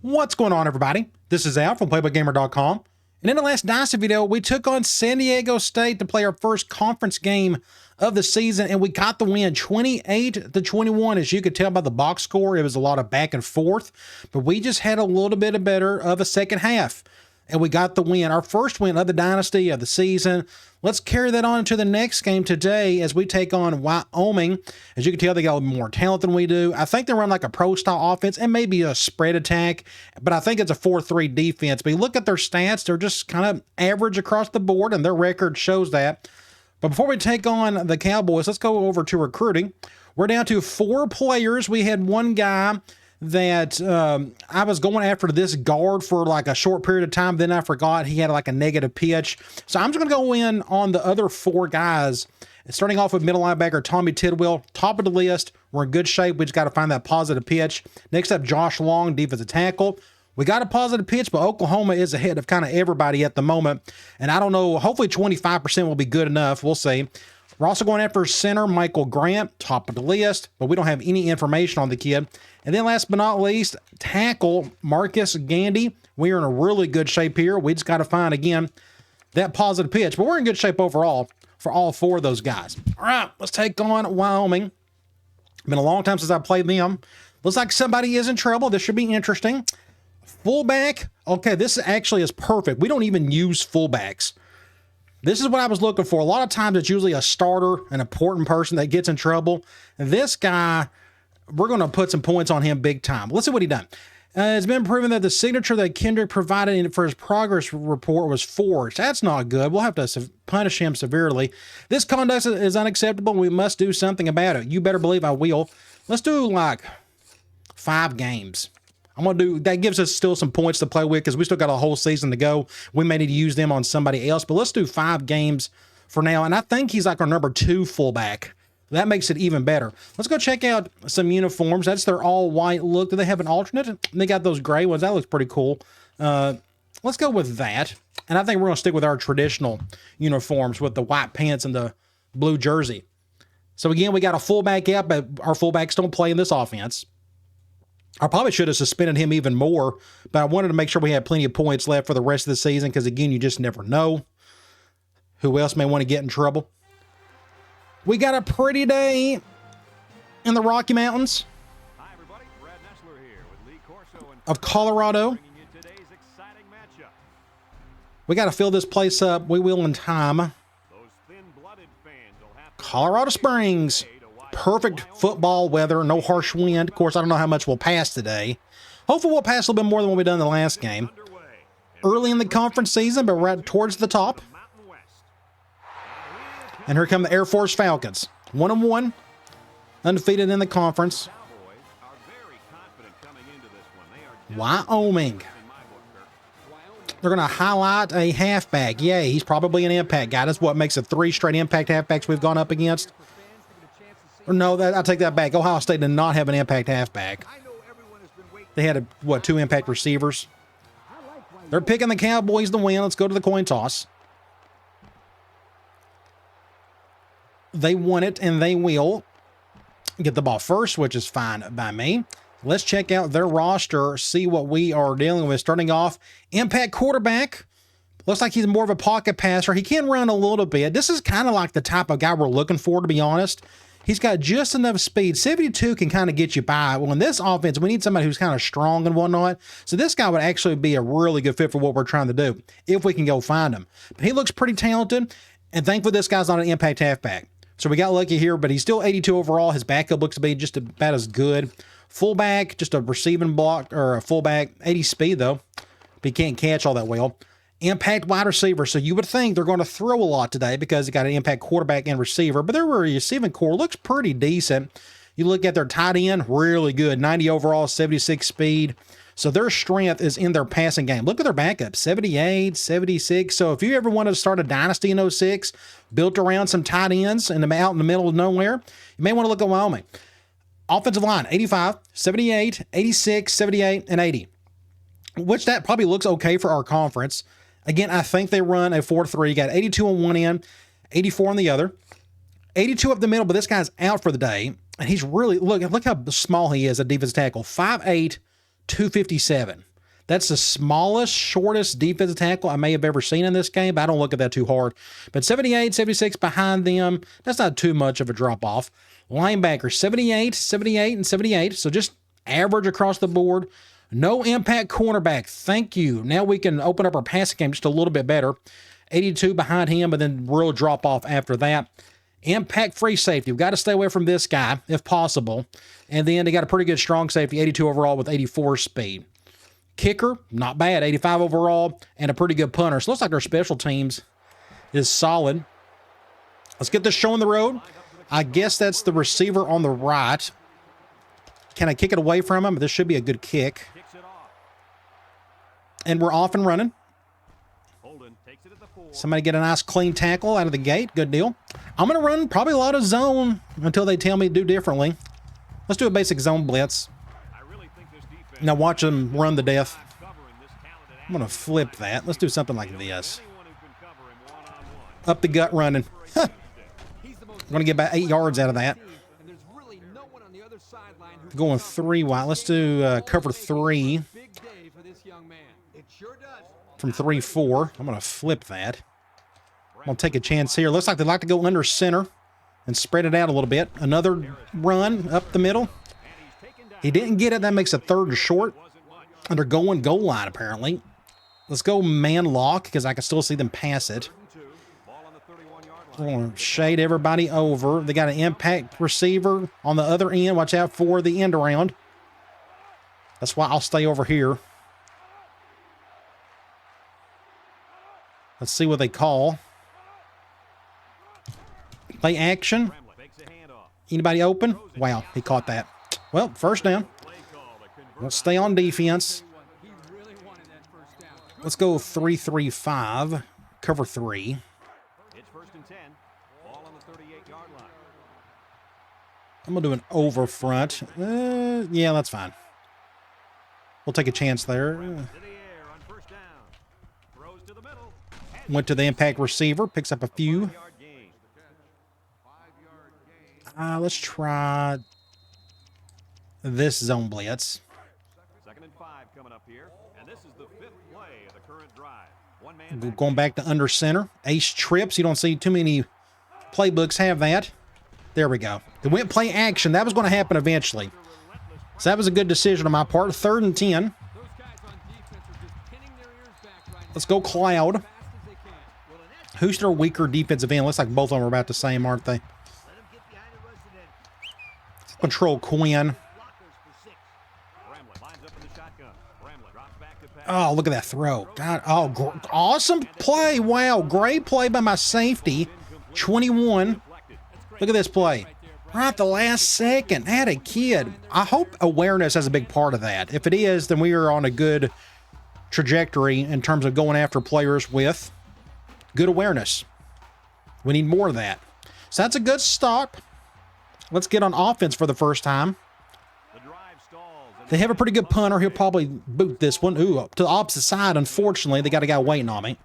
What's going on, everybody? This is Al from PlaybookGamer.com. And in the last Dynasty video, we took on San Diego State to play our first conference game of the season, and we got the win 28-21. As you could tell by the box score, it was a lot of back and forth, but we just had a little bit better of a second half, and we got the win. Our first win of the Dynasty of the season. Let's carry that on to the next game today as we take on Wyoming. As you can tell, they got a little more talent than we do. I think they run like a pro-style offense and maybe a spread attack, but I think it's a 4-3 defense. But you look at their stats, they're just kind of average across the board, and their record shows that. But before we take on the Cowboys, let's go over to recruiting. We're down to 4 players. We had one guy that I was going after this guard for like a short period of time. Then I forgot he had like a negative pitch. So I'm just going to go in on the other 4 guys. Starting off with middle linebacker Tommy Tidwell, top of the list. We're in good shape. We just got to find that positive pitch. Next up, Josh Long, defensive tackle. We got a positive pitch, but Oklahoma is ahead of kind of everybody at the moment. And I don't know, hopefully 25% will be good enough. We'll see. We're also going after center Michael Grant, top of the list, but we don't have any information on the kid. And then last but not least, tackle Marcus Gandy. We are in a really good shape here. We just got to find, again, that positive pitch. But we're in good shape overall for all 4 of those guys. All right, let's take on Wyoming. Been a long time since I played them. Looks like somebody is in trouble. This should be interesting. Fullback. Okay, this actually is perfect. We don't even use fullbacks. This is what I was looking for. A lot of times it's usually a starter, an important person that gets in trouble. And this guy, we're going to put some points on him big time. Let's see what he done. It's been proven that the signature that Kendrick provided for his progress report was forged. That's not good. We'll have to punish him severely. This conduct is unacceptable. We must do something about it. You better believe I will. Let's do like 5 games. I'm going to do, that gives us still some points to play with because we still got a whole season to go. We may need to use them on somebody else, but let's do 5 games for now. And I think he's like our number 2 fullback. That makes it even better. Let's go check out some uniforms. That's their all white look. Do they have an alternate? They got those gray ones. That looks pretty cool. Let's go with that. And I think we're going to stick with our traditional uniforms with the white pants and the blue jersey. So again, we got a fullback out, but our fullbacks don't play in this offense. I probably should have suspended him even more, but I wanted to make sure we had plenty of points left for the rest of the season because, again, you just never know who else may want to get in trouble. We got a pretty day in the Rocky Mountains of Colorado. We got to fill this place up. We will in time. Colorado Springs. Perfect football weather, no harsh wind. Of course, I don't know how much we'll pass today. Hopefully, we'll pass a little bit more than what we've done in the last game. Early in the conference season, but right towards the top. And here come the Air Force Falcons. 1-1, undefeated in the conference. Wyoming. They're going to highlight a halfback. Yay, he's probably an impact guy. That's what makes it 3 straight impact halfbacks we've gone up against. No, I take that back. Ohio State did not have an impact halfback. They had, 2 impact receivers. They're picking the Cowboys to win. Let's go to the coin toss. They won it, and they will get the ball first, which is fine by me. Let's check out their roster, see what we are dealing with. Starting off, impact quarterback. Looks like he's more of a pocket passer. He can run a little bit. This is kind of like the type of guy we're looking for, to be honest. He's got just enough speed. 72 can kind of get you by. Well, in this offense, we need somebody who's kind of strong and whatnot. So this guy would actually be a really good fit for what we're trying to do, if we can go find him. But he looks pretty talented, and thankfully this guy's not an impact halfback. So we got lucky here, but he's still 82 overall. His backup looks to be just about as good. Fullback, just a receiving block, or a fullback, 80 speed though. But he can't catch all that well. Impact wide receiver. So you would think they're going to throw a lot today because they got an impact quarterback and receiver, but their receiving core looks pretty decent. You look at their tight end, really good. 90 overall, 76 speed. So their strength is in their passing game. Look at their backup, 78, 76. So if you ever wanted to start a dynasty in 06, built around some tight ends out in the middle of nowhere, you may want to look at Wyoming. Offensive line, 85, 78, 86, 78, and 80. Which that probably looks okay for our conference. Again, I think they run a 4-3. You got 82 on one end, 84 on the other. 82 up the middle, but this guy's out for the day. And he's really, look how small he is at defensive tackle. 5'8", 257. That's the smallest, shortest defensive tackle I may have ever seen in this game, but I don't look at that too hard. But 78, 76 behind them, that's not too much of a drop-off. Linebacker, 78, 78, and 78, so just average across the board. No impact cornerback, thank you. Now we can open up our passing game just a little bit better. 82 behind him, but then real drop-off after that. Impact free safety. We've got to stay away from this guy, if possible. And then they got a pretty good strong safety, 82 overall with 84 speed. Kicker, not bad, 85 overall, and a pretty good punter. So it looks like their special teams is solid. Let's get this show on the road. I guess that's the receiver on the right. Can I kick it away from him? This should be a good kick. And we're off and running. Somebody get a nice clean tackle out of the gate. Good deal. I'm going to run probably a lot of zone until they tell me to do differently. Let's do a basic zone blitz. Now watch them run to death. I'm going to flip that. Let's do something like this. Up the gut running. I'm going to get about 8 yards out of that. Going 3 wide. Let's do cover 3. From 3-4. I'm going to flip that. I'm going to take a chance here. Looks like they like to go under center and spread it out a little bit. Another run up the middle. He didn't get it. That makes a 3rd and short. And they're going goal line, apparently. Let's go man lock because I can still see them pass it. We're going to shade everybody over. They got an impact receiver on the other end. Watch out for the end around. That's why I'll stay over here. Let's see what they call. Play action. Anybody open? Wow, he caught that. Well, first down. We'll stay on defense. Let's go 3-3-5. Cover 3. I'm going to do an over front. Yeah, that's fine. We'll take a chance there. Went to the impact receiver. Picks up a few. Let's try this zone blitz. 2nd and 5 coming up here. And this is the 5th play of the current drive. Going back to under center. Ace trips. You don't see too many playbooks have that. There we go. They went play action. That was going to happen eventually. So that was a good decision on my part. 3rd and 10. Let's go Cloud. Who's their weaker defensive end? Looks like both of them are about the same, aren't they? Control Quinn. Oh, look at that throw. God, oh, awesome play. Wow, great play by my safety. 21. Look at this play. Right at the last second. Had a kid. I hope awareness has a big part of that. If it is, then we are on a good trajectory in terms of going after players with good awareness. We need more of that. So that's a good start. Let's get on offense for the first time. They have a pretty good punter. He'll probably boot this one. Ooh, up to the opposite side. Unfortunately, they got a guy waiting on me.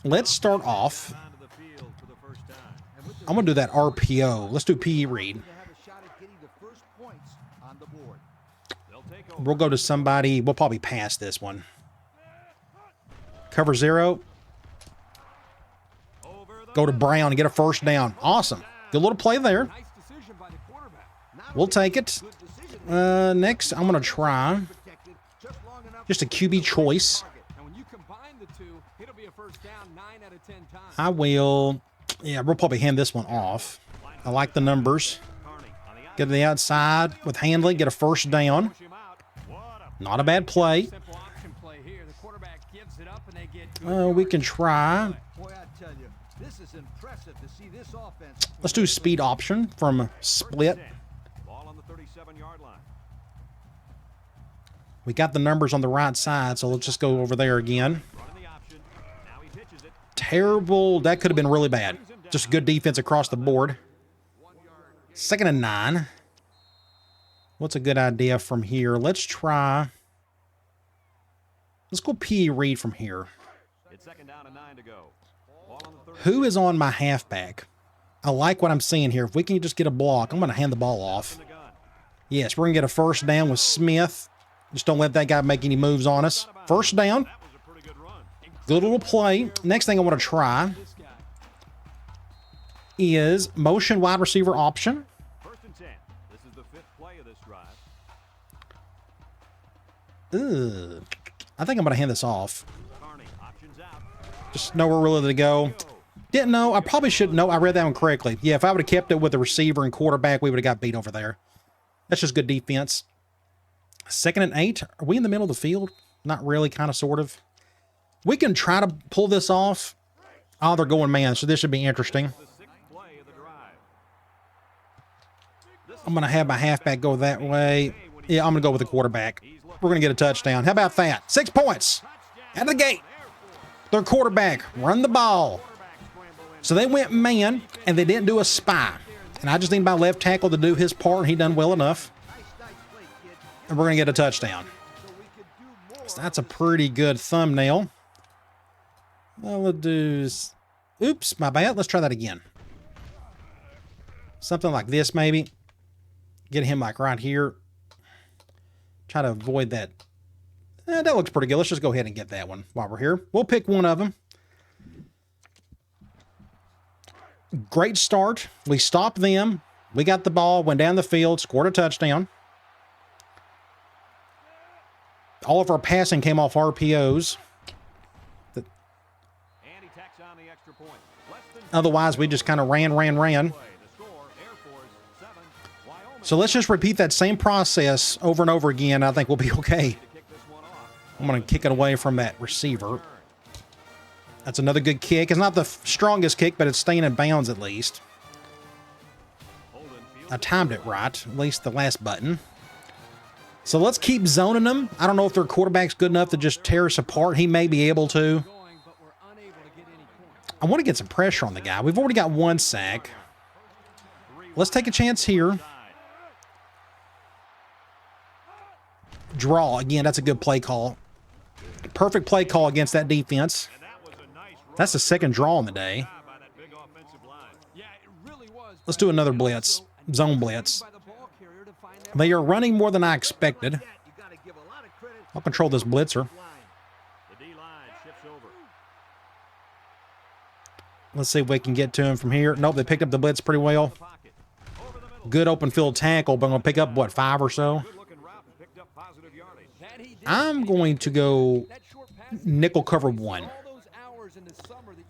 Let's start off. I'm going to do that RPO. Let's do PE read. We'll go to somebody. We'll probably pass this one. Cover 0. Go to Brown and get a first down. Awesome. Good little play there. We'll take it. Next, I'm going to try just a QB choice. I will, yeah, we'll probably hand this one off. I like the numbers. Get to the outside with Handley, get a first down. Not a bad play. We can try. Let's do speed option from split. We got the numbers on the right side, so let's just go over there again. Terrible. That could have been really bad. Just good defense across the board. 2nd and 9. What's a good idea from here? Let's try. Let's go PE read from here. Who is on my halfback? I like what I'm seeing here. If we can just get a block, I'm going to hand the ball off. Yes, we're going to get a first down with Smith. Just don't let that guy make any moves on us. First down. Good little play. Next thing I want to try is motion wide receiver option. First and 10. This is the 5th play of this drive. I think I'm going to hand this off. Carney, options out. Just know where we're ready to go. Didn't know. I probably should know. I read that one correctly. Yeah, if I would have kept it with the receiver and quarterback, we would have got beat over there. That's just good defense. 2nd and 8. Are we in the middle of the field? Not really, kind of, sort of. We can try to pull this off. Oh, they're going man, so this should be interesting. I'm going to have my halfback go that way. Yeah, I'm going to go with the quarterback. We're going to get a touchdown. How about that? 6 points. Out of the gate. Their quarterback run the ball. So they went man, and they didn't do a spy. And I just need my left tackle to do his part, and he done well enough. And we're going to get a touchdown. So that's a pretty good thumbnail. Well, we'll do... Oops, my bad. Let's try that again. Something like this, maybe. Get him like right here. Try to avoid that. That looks pretty good. Let's just go ahead and get that one while we're here. We'll pick one of them. Great start. We stopped them. We got the ball, went down the field, scored a touchdown. All of our passing came off RPOs. Otherwise, we just kind of ran. So let's just repeat that same process over and over again. I think we'll be okay. I'm going to kick it away from that receiver. That's another good kick. It's not the strongest kick, but it's staying in bounds at least. I timed it right, at least the last button. So let's keep zoning them. I don't know if their quarterback's good enough to just tear us apart. He may be able to. I want to get some pressure on the guy. We've already got 1 sack. Let's take a chance here. Draw. Again, that's a good play call. Perfect play call against that defense. That's the 2nd draw on the day. Let's do another blitz. Zone blitz. They are running more than I expected. I'll control this blitzer. Let's see if we can get to him from here. Nope, they picked up the blitz pretty well. Good open field tackle, but I'm going to pick up, what, 5 or so? I'm going to go nickel cover 1.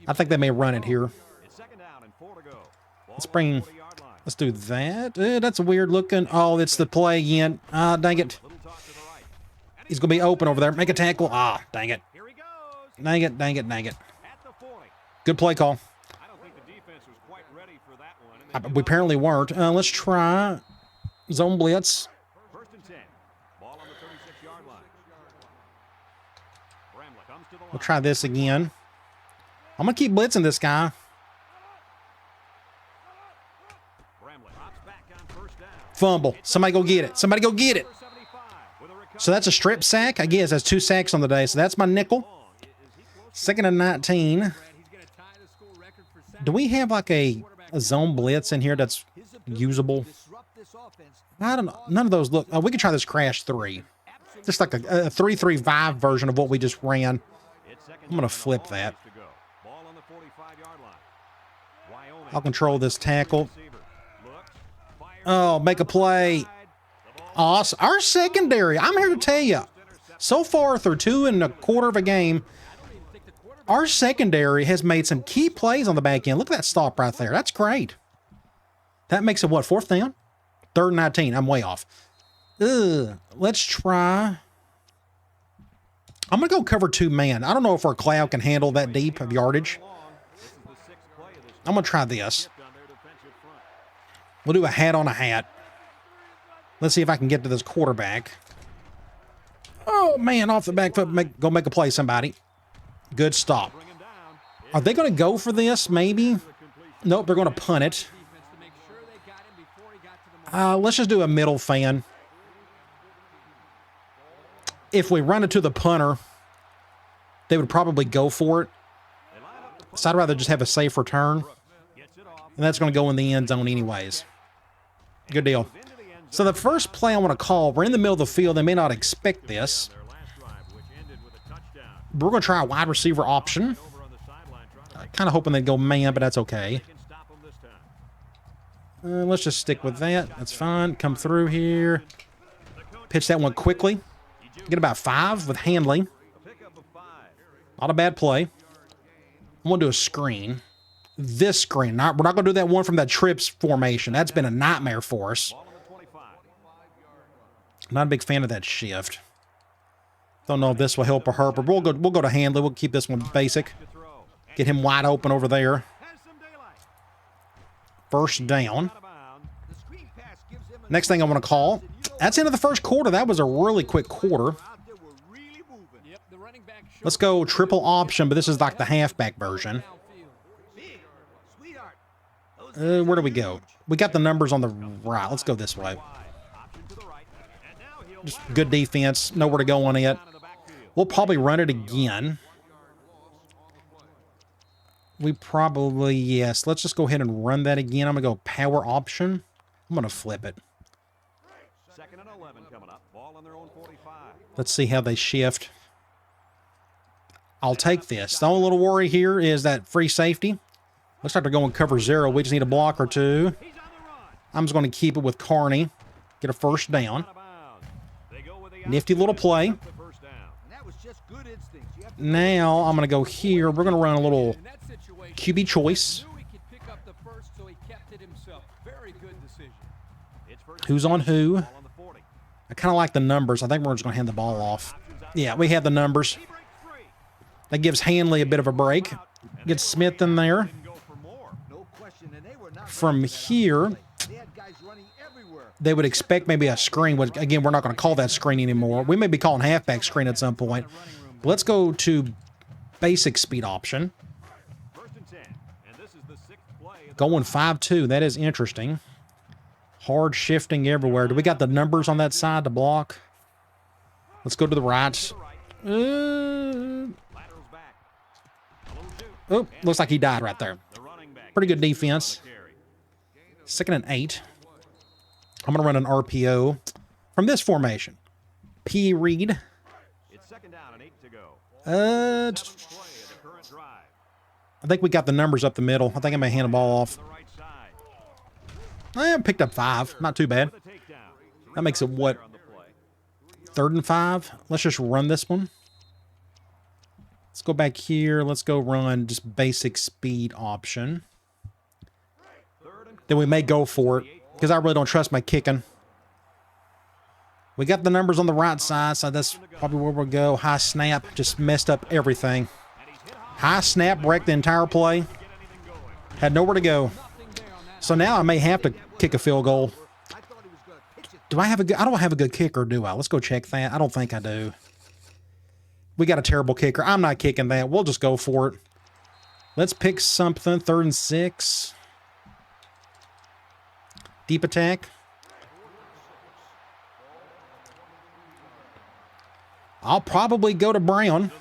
I think they may run it here. Let's do that. That's a weird looking. Oh, it's the play again. Dang it. He's going to be open over there. Make a tackle. Dang it. Dang it. Good play call. We apparently weren't. Let's try zone blitz. We'll try this again. I'm going to keep blitzing this guy. Fumble. Somebody go get it. So that's a strip sack. I guess that's 2 sacks on the day. So that's my nickel. 2nd and 19. Do we have like a zone blitz in here that's usable? I don't know. None of those look. We could try this crash 3. Just like a 3-3-5 version of what we just ran. I'm going to flip that. I'll control this tackle. Oh, make a play. Awesome. Our secondary, I'm here to tell you, so far through 2 1/4 of a game, our secondary has made some key plays on the back end. Look at that stop right there. That's great. That makes it, what, 4th down? 3rd and 19. I'm way off. Let's try. I'm going to go cover 2 man. I don't know if our cloud can handle that deep of yardage. I'm going to try this. We'll do a hat on a hat. Let's see if I can get to this quarterback. Oh, man, off the back foot. Go make a play, somebody. Good stop. Are they going to go for this, maybe? Nope, they're going to punt it. Let's just do a middle fan. If we run it to the punter, they would probably go for it. So I'd rather just have a safe return. And that's going to go in the end zone anyways. Good deal. So the first play I want to call, we're in the middle of the field. They may not expect this. We're going to try a wide receiver option. Kind of hoping they'd go man, but that's okay. Let's just stick with that. That's fine. Come through here. Pitch that one quickly. Get about 5 with handling. Not a bad play. I'm going to do a screen. This screen. We're not going to do that one from that trips formation. That's been a nightmare for us. Not a big fan of that shift. Don't know if this will help or hurt, but we'll go to handling. We'll keep this one basic. Get him wide open over there. First down. Next thing I want to call. That's into the first quarter. That was a really quick quarter. Let's go triple option, but this is like the halfback version. Where do we go? We got the numbers on the right. Let's go this way. Just good defense. Nowhere to go on it. We'll probably run it again. We probably, yes. Let's just go ahead and run that again. I'm going to go power option. I'm going to flip it. Let's see how they shift. I'll take this. The only little worry here is that free safety. Looks like they're going cover 0. We just need a block or 2. I'm just going to keep it with Carney. Get a first down. Nifty little play. Now I'm going to go here. We're going to run a little QB choice. Who's on who? I kind of like the numbers. I think we're just going to hand the ball off. Yeah, we have the numbers. That gives Hanley a bit of a break. Gets Smith in there. From here, they would expect maybe a screen. Again, we're not going to call that screen anymore. We may be calling halfback screen at some point. But let's go to basic speed option. Going 5-2. That is interesting. Hard shifting everywhere. Do we got the numbers on that side to block? Let's go to the right. Oh, looks like he died right there. Pretty good defense. 2nd and 8. I'm going to run an RPO from this formation. P. Reed. I think we got the numbers up the middle. I think I may hand the ball off. I picked up 5. Not too bad. That makes it, what, 3rd and 5? Let's just run this one. Let's go back here. Let's go run just basic speed option. Then we may go for it because I really don't trust my kicking. We got the numbers on the right side, so that's probably where we'll go. High snap just messed up everything. High snap wrecked the entire play. Had nowhere to go. So now I may have to kick a field goal. Do I have a good... I don't have a good kicker, do I? Let's go check that. I don't think I do. We got a terrible kicker. I'm not kicking that. We'll just go for it. Let's pick something. 3rd and 6. Deep attack. I'll probably go to Brown.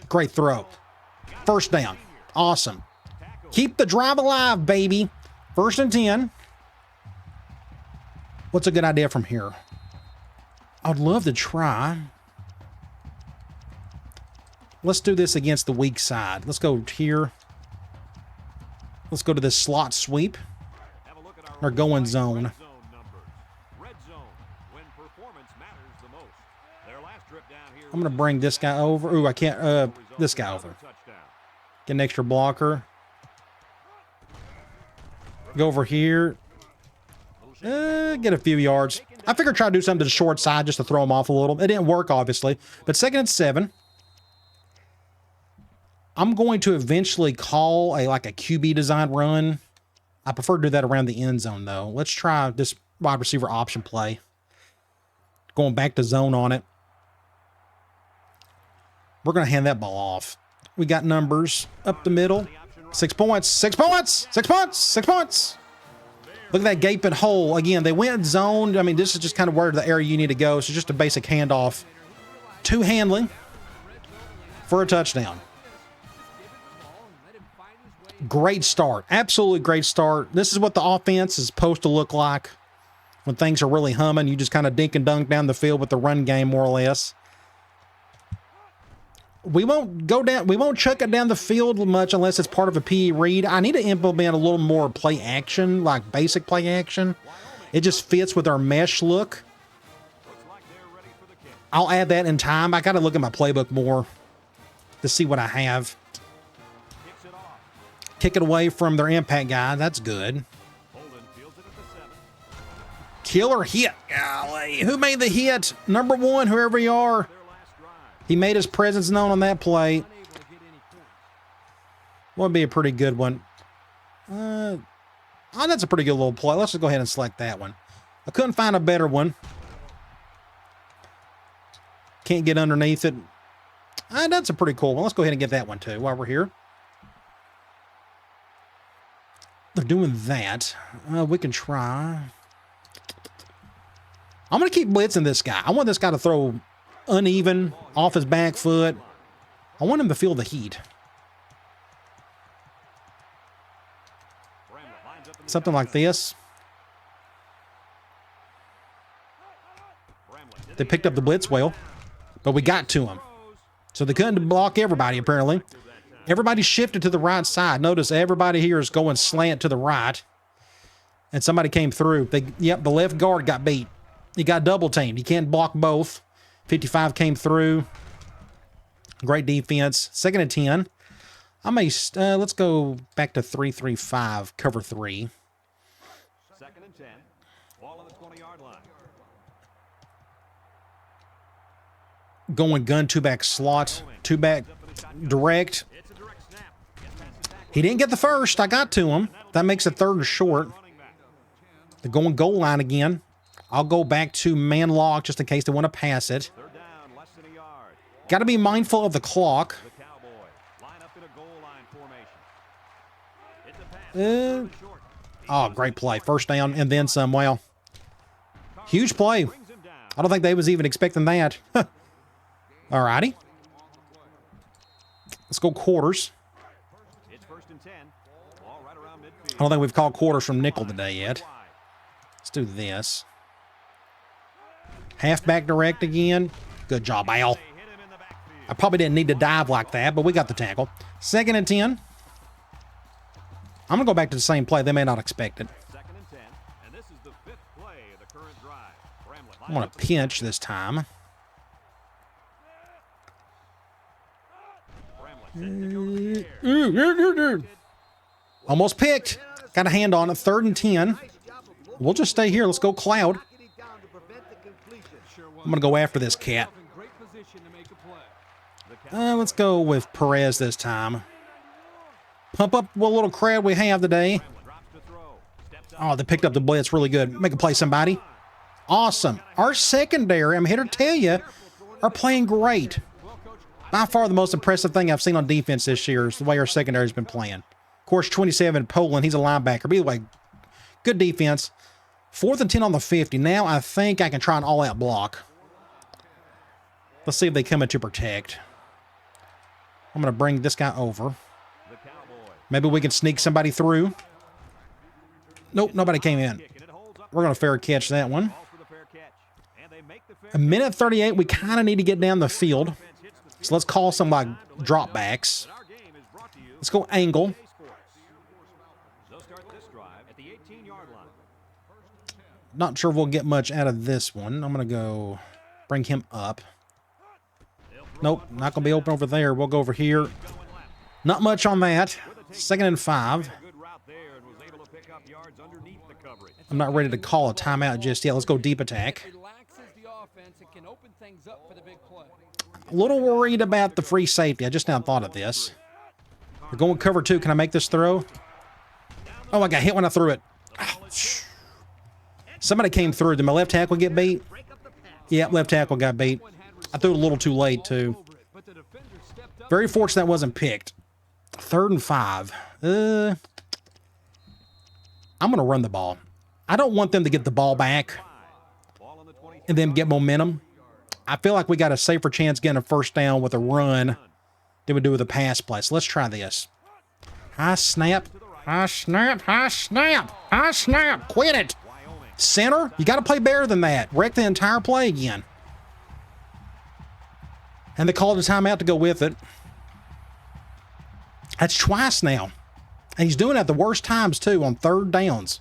Great throw. First down. Awesome. Keep the drive alive, baby. 1st and 10. What's a good idea from here? I'd love to try. Let's do this against the weak side. Let's go here. Let's go to this slot sweep. Or going zone. I'm going to bring this guy over. Ooh, I can't. This guy over. Get an extra blocker. Go over here. Get a few yards. I figured try to do something to the short side just to throw him off a little. It didn't work, obviously. But 2nd and 7. I'm going to eventually call like a QB design run. I prefer to do that around the end zone, though. Let's try this wide receiver option play. Going back to zone on it. We're going to hand that ball off. We got numbers up the middle. 6 points. 6 points. 6 points. 6 points. Look at that gaping hole. Again, they went zoned. I mean, this is just kind of where the area you need to go. So just a basic handoff. 2 handling for a touchdown. Great start. Absolutely great start. This is what the offense is supposed to look like when things are really humming. You just kind of dink and dunk down the field with the run game, more or less. We won't go down. We won't chuck it down the field much unless it's part of a PE read. I need to implement a little more play action, like basic play action. It just fits with our mesh look. I'll add that in time. I got to look at my playbook more to see what I have. Kick it away from their impact guy. That's good. Killer hit. Golly. Who made the hit? Number one, whoever you are. He made his presence known on that play. Would be a pretty good one. Oh, that's a pretty good little play. Let's just go ahead and select that one. I couldn't find a better one. Can't get underneath it. That's a pretty cool one. Let's go ahead and get that one too while we're here. They're doing that. We can try. I'm going to keep blitzing this guy. I want this guy to throw uneven off his back foot. I want him to feel the heat. Something like this. They picked up the blitz well, but we got to him. So they couldn't block everybody, apparently. Everybody shifted to the right side. Notice everybody here is going slant to the right. And somebody came through. Yep, the left guard got beat. He got double teamed. He can't block both. 55 came through. Great defense. 2nd and 10. Let's go back to 3-3-5, cover 3. 2nd and 10. Ball on the 20-yard line. Going gun, 2-back slot, 2-back direct. He didn't get the first. I got to him. That makes it 3rd and short. They're going goal line again. I'll go back to man lock just in case they want to pass it. Got to be mindful of the clock. Oh, great play. First down and then some. Wow. Huge play. I don't think they was even expecting that. All righty. Let's go quarters. I don't think we've called quarters from nickel today yet. Let's do this. Halfback direct again. Good job, Al. I probably didn't need to dive like that, but we got the tackle. 2nd and 10. I'm going to go back to the same play. They may not expect it. I'm going to pinch this time. Almost picked. Got a hand on it. 3rd and 10. We'll just stay here. Let's go cloud. I'm going to go after this cat. Let's go with Perez this time. Pump up what little crowd we have today. Oh, they picked up the blitz really good. Make a play, somebody. Awesome. Our secondary, I'm here to tell you, are playing great. By far the most impressive thing I've seen on defense this year is the way our secondary's been playing. Of course, 27, Poland, he's a linebacker. But either way, good defense. 4th and 10 on the 50. Now I think I can try an all-out block. Let's see if they come in to protect. I'm going to bring this guy over. Maybe we can sneak somebody through. Nope, nobody came in. We're going to fair catch that one. 1:38. We kind of need to get down the field. So let's call some like dropbacks. Let's go angle. Not sure we'll get much out of this one. I'm going to go bring him up. Nope, not going to be open over there. We'll go over here. Not much on that. 2nd and 5. I'm not ready to call a timeout just yet. Let's go deep attack. A little worried about the free safety. I just now thought of this. We're going cover 2. Can I make this throw? Oh, I got hit when I threw it. Somebody came through. Did my left tackle get beat? Yeah, left tackle got beat. I threw it a little too late, too. Very fortunate that wasn't picked. 3rd and 5. I'm going to run the ball. I don't want them to get the ball back and then get momentum. I feel like we got a safer chance getting a first down with a run than we do with a pass play. So let's try this. High snap. High snap. High snap. High snap. Quit it. Center, you got to play better than that. Wreck the entire play again. And they called a timeout to go with it. That's twice now. And he's doing it at the worst times, too, on third downs.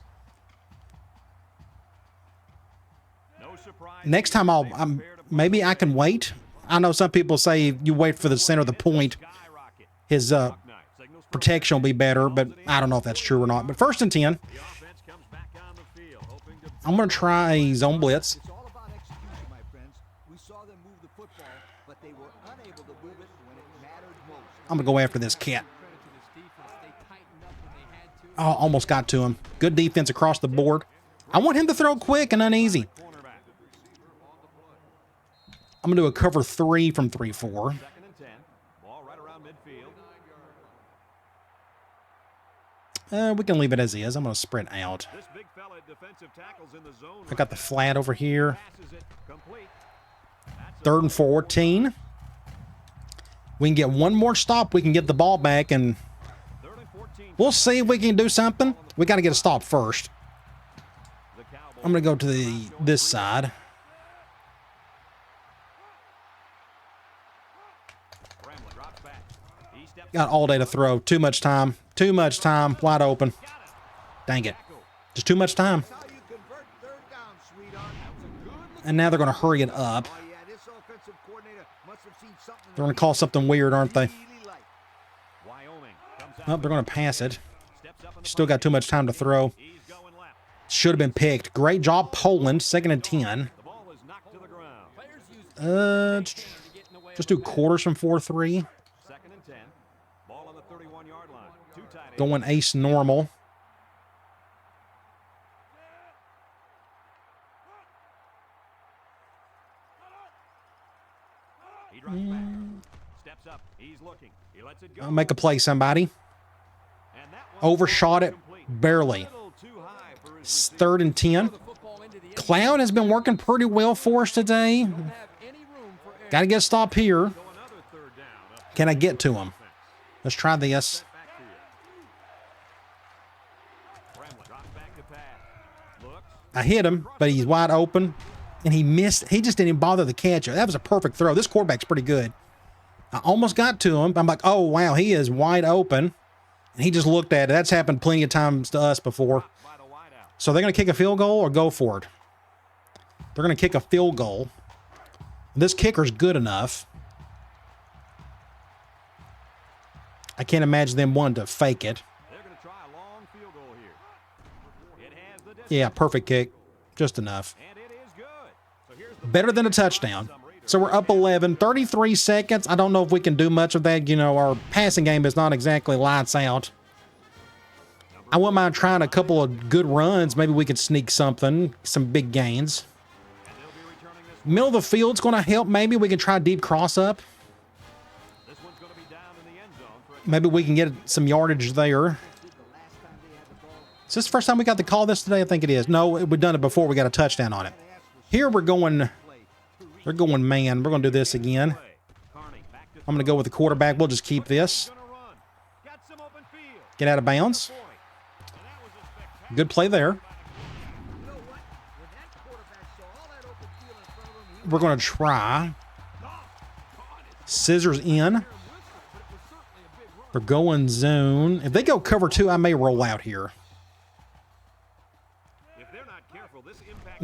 Next time maybe I can wait. I know some people say you wait for the center of the point. His protection will be better, but I don't know if that's true or not. But 1st and 10. I'm going to try a zone blitz. I'm going to go after this cat. Oh, almost got to him. Good defense across the board. I want him to throw quick and uneasy. I'm going to do a cover 3 from 3-4. We can leave it as is. I'm going to sprint out. I got the flat over here. 3rd and 14. We can get one more stop. We can get the ball back, and we'll see if we can do something. We got to get a stop first. I'm going to go to this side. Got all day to throw. Too much time. Too much time. Wide open. Dang it. Just too much time. And now they're going to hurry it up. They're going to call something weird, aren't they? Oh, they're going to pass it. Still got too much time to throw. Should have been picked. Great job, Poland. 2nd and 10. Just do quarters from 4-3. Going ace normal. I'll make a play, somebody. Overshot it. Barely. 3rd and 10. Clown has been working pretty well for us today. Got to get a stop here. Can I get to him? Let's try this. I hit him, but he's wide open, and he missed. He just didn't even bother to catch it. That was a perfect throw. This quarterback's pretty good. I almost got to him. I'm like, oh, wow, he is wide open. And he just looked at it. That's happened plenty of times to us before. So they're going to kick a field goal or go for it? They're going to kick a field goal. This kicker's good enough. I can't imagine them wanting to fake it. Yeah, perfect kick. Just enough. Better than a touchdown. So we're up 11, 33 seconds. I don't know if we can do much of that. You know, our passing game is not exactly lights out. I wouldn't mind trying a couple of good runs. Maybe we could sneak something, some big gains. Middle of the field's going to help. Maybe we can try a deep cross up. Maybe we can get some yardage there. Is this the first time we got the call this today? I think it is. No, we've done it before. We got a touchdown on it. Here we're going, they're going man. We're going to do this again. I'm going to go with the quarterback. We'll just keep this. Get out of bounds. Good play there. We're going to try. Scissors in. They're going zone. If they go cover 2, I may roll out here.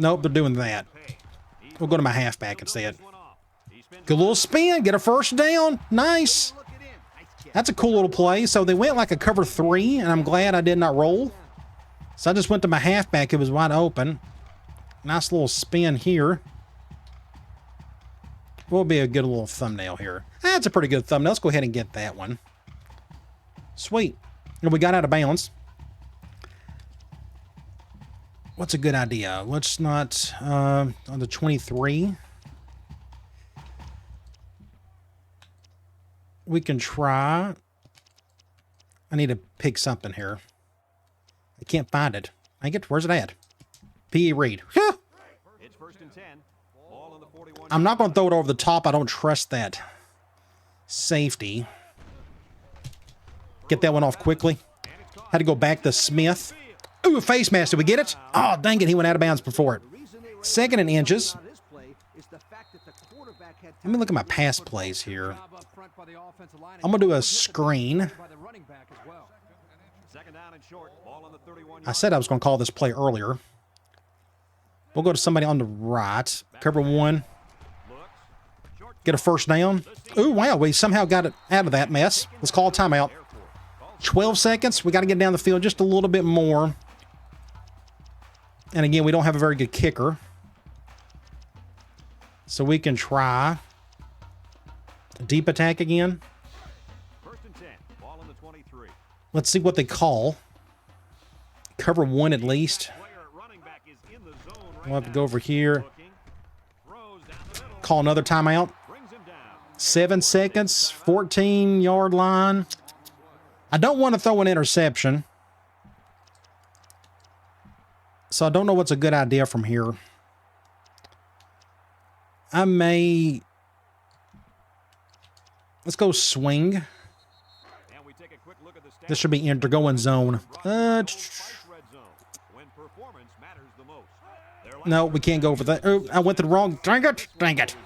Nope, they're doing that. We'll go to my halfback instead. Good little spin. Get a first down. Nice. That's a cool little play. So they went like a cover 3, and I'm glad I did not roll. So I just went to my halfback. It was wide open. Nice little spin here. Will be a good little thumbnail here. That's a pretty good thumbnail. Let's go ahead and get that one. Sweet. And we got out of bounds. What's a good idea? Let's not, on the 23. We can try. I need to pick something here. I can't find it. Where's it at? P.E. Reed. It's 1st and 10. Ball on the 41. I'm not going to throw it over the top. I don't trust that safety. Get that one off quickly. Had to go back to Smith. Ooh, a face mask. Did we get it? Oh, dang it. He went out of bounds before it. Second and inches. Let me look at my pass plays here. I'm going to do a screen. I said I was going to call this play earlier. We'll go to somebody on the right. Cover one. Get a first down. Ooh, wow. We somehow got it out of that mess. Let's call a timeout. 12 seconds. We got to get down the field just a little bit more. And again, we don't have a very good kicker. So we can try a deep attack again. Let's see what they call. Cover one at least. We'll have to go over here. Call another timeout. 7 seconds. 14-yard line. I don't want to throw an interception. So I don't know what's a good idea from here. I may... Let's go swing. This should be in. They're going zone. No, we can't go over that. Oh, I went to the wrong. Dang it. Dang it.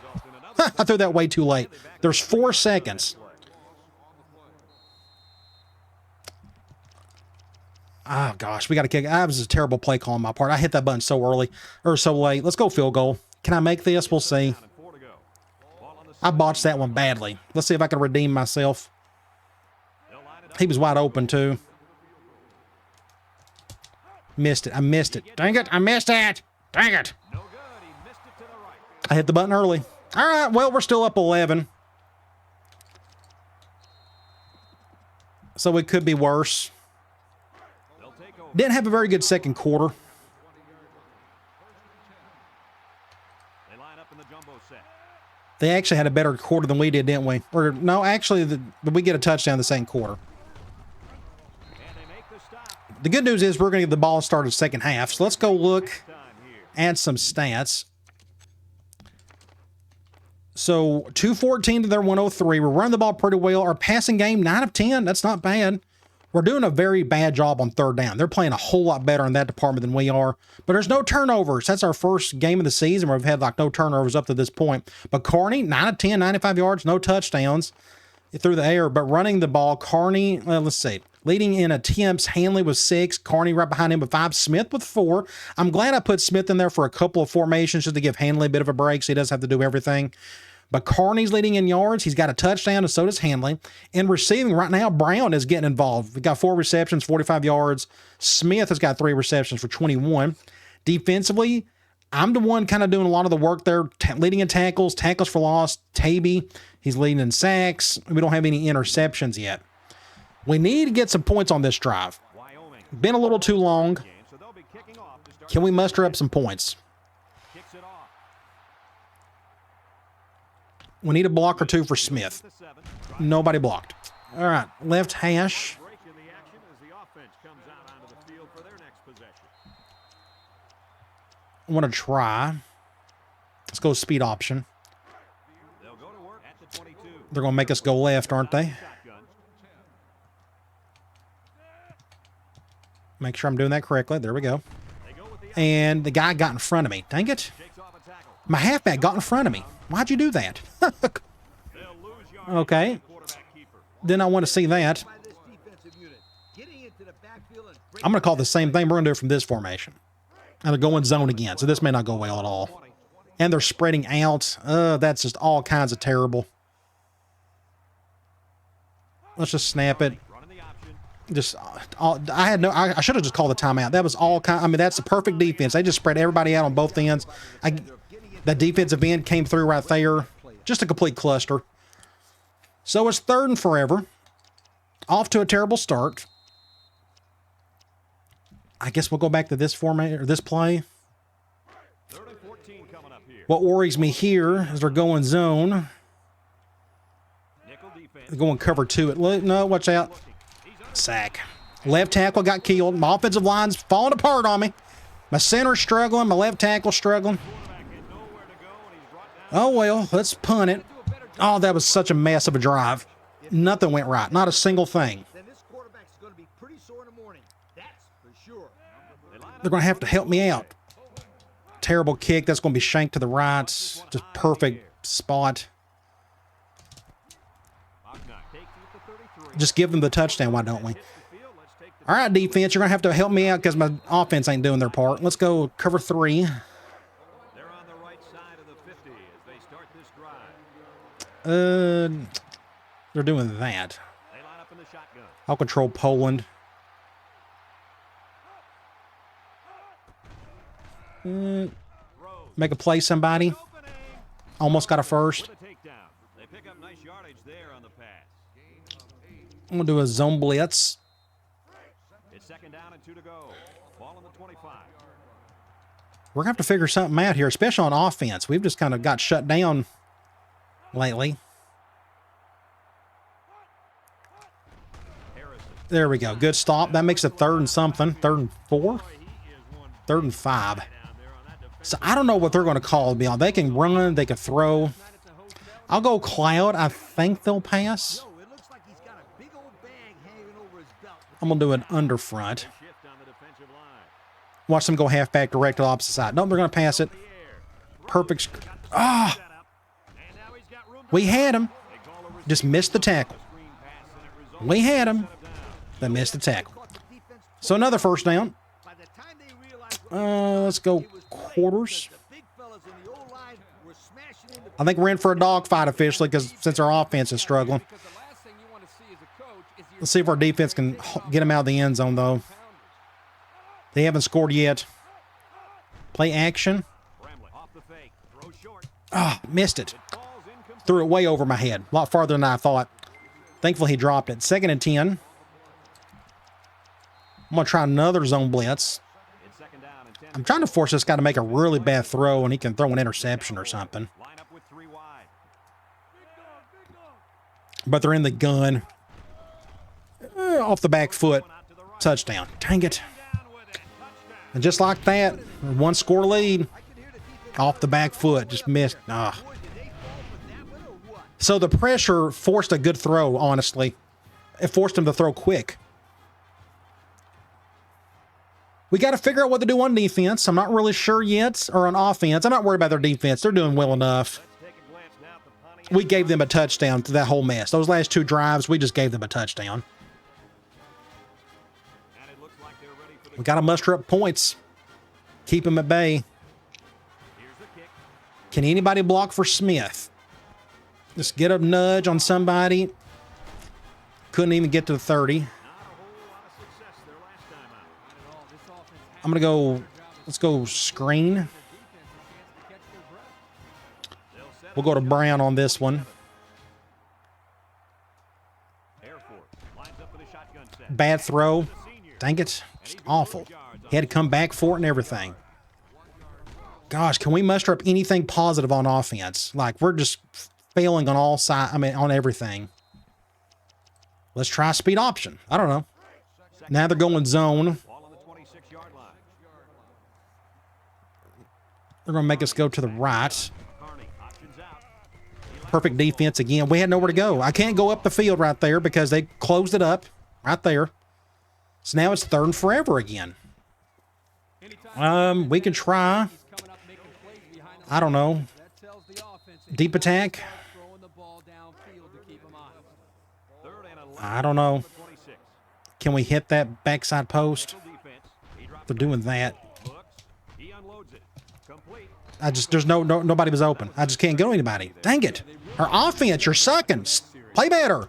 I threw that way too late. There's 4 seconds. Oh, gosh. We got to kick. That was a terrible play call on my part. I hit that button so early or so late. Let's go field goal. Can I make this? We'll see. I botched that one badly. Let's see if I can redeem myself. He was wide open, too. Missed it. I missed it. Dang it. I missed it. Dang it. I hit the button early. All right. Well, we're still up 11. So it could be worse. Didn't have a very good second quarter. They actually had a better quarter than we did, didn't we? Or no, actually, we get a touchdown the second quarter. The good news is we're going to get the ball started second half. So let's go look at some stats. So 214 to their 103. We're running the ball pretty well. Our passing game, 9 of 10. That's not bad. We're doing a very bad job on third down. They're playing a whole lot better in that department than we are. But there's no turnovers. That's our first game of the season where we've had like no turnovers up to this point. But Carney, 9 of 10, 95 yards, no touchdowns through the air. But running the ball, Carney, let's see. Leading in attempts, Hanley with 6. Carney right behind him with 5. Smith with 4. I'm glad I put Smith in there for a couple of formations just to give Hanley a bit of a break so he doesn't have to do everything. But Carney's leading in yards. He's got a touchdown, and so does Hanley. In receiving right now, Brown is getting involved. We've got 4 receptions, 45 yards. Smith has got 3 receptions for 21. Defensively, I'm the one kind of doing a lot of the work there, leading in tackles, tackles for loss. Tavy, he's leading in sacks. We don't have any interceptions yet. We need to get some points on this drive. Been a little too long. Can we muster up some points? We need a block or 2 for Smith. Nobody blocked. All right, left hash. I want to try. Let's go speed option. They're going to make us go left, aren't they? Make sure I'm doing that correctly. There we go. And the guy got in front of me. Dang it. My halfback got in front of me. Why'd you do that? Okay. Then I want to see that. I'm going to call the same thing. We're going to do it from this formation. And they're going zone again, so this may not go well at all. And they're spreading out. That's just all kinds of terrible. Let's just snap it. Just, I should have just called the timeout. That was all kind. I mean, that's the perfect defense. They just spread everybody out on both ends. That defensive end came through right there. Just a complete cluster. So it's 3rd and forever. Off to a terrible start. I guess we'll go back to this format or this play. What worries me here is they're going zone. They're going cover 2. No, watch out. Sack. Left tackle got killed. My offensive line's falling apart on me. My center's struggling. My left tackle's struggling. Oh, well, let's punt it. Oh, that was such a mess of a drive. Nothing went right. Not a single thing. They're going to have to help me out. Terrible kick. That's going to be shanked to the right. Just perfect spot. Just give them the touchdown, why don't we? All right, defense, you're going to have to help me out because my offense ain't doing their part. Let's go cover 3. They're on the right side of the 50 as they start this drive. They're doing that. They line up in the shotgun. I'll control Poland. Make a play, somebody. Almost got a first. They pick up nice yardage there on the pass. I'm going to do a zone blitz. It's 2nd down and 2 to go. Ball on the 25. We're going to have to figure something out here, especially on offense. We've just kind of got shut down lately. There we go. Good stop. That makes it 3rd and something. 3rd and 4? 3rd and 5. So I don't know what they're going to call me on. They can run. They can throw. I'll go cloud. I think they'll pass. I'm going to do an under front. Watch them go halfback direct to the opposite side. No, they're going to pass it. Perfect. Ah! We had him. Just missed the tackle. We had him. They missed the tackle. So another first down. Let's go quarters. I think we're in for a dogfight officially because since our offense is struggling. Let's see if our defense can get them out of the end zone, though. They haven't scored yet. Play action. Ah, missed it. Threw it way over my head. A lot farther than I thought. Thankfully, he dropped it. 2nd and 10. I'm going to try another zone blitz. I'm trying to force this guy to make a really bad throw, and he can throw an interception or something. But they're in the gun. Off the back foot. Touchdown. Dang it. And just like that, 1-score lead. Off the back foot. Just missed. Ah. So the pressure forced a good throw, honestly. It forced him to throw quick. We got to figure out what to do on defense. I'm not really sure yet. Or on offense. I'm not worried about their defense. They're doing well enough. We gave them a touchdown to that whole mess. Those last 2 drives, we just gave them a touchdown. We got to muster up points. Keep them at bay. Can anybody block for Smith? Just get a nudge on somebody. Couldn't even get to the 30. I'm going to go, let's go screen. We'll go to Brown on this one. Bad throw. Dang it. Just awful. He had to come back for it and everything. Gosh, can we muster up anything positive on offense? Like, we're just failing on all sides. I mean, on everything. Let's try speed option. I don't know. Now they're going zone. They're going to make us go to the right. Perfect defense again. We had nowhere to go. I can't go up the field right there because they closed it up right there. So now it's 3rd and forever again. We can try. I don't know. Deep attack. I don't know. Can we hit that backside post? They're doing that. There's nobody was open. I just can't go to anybody. Dang it. Our offense, you're sucking. Play better.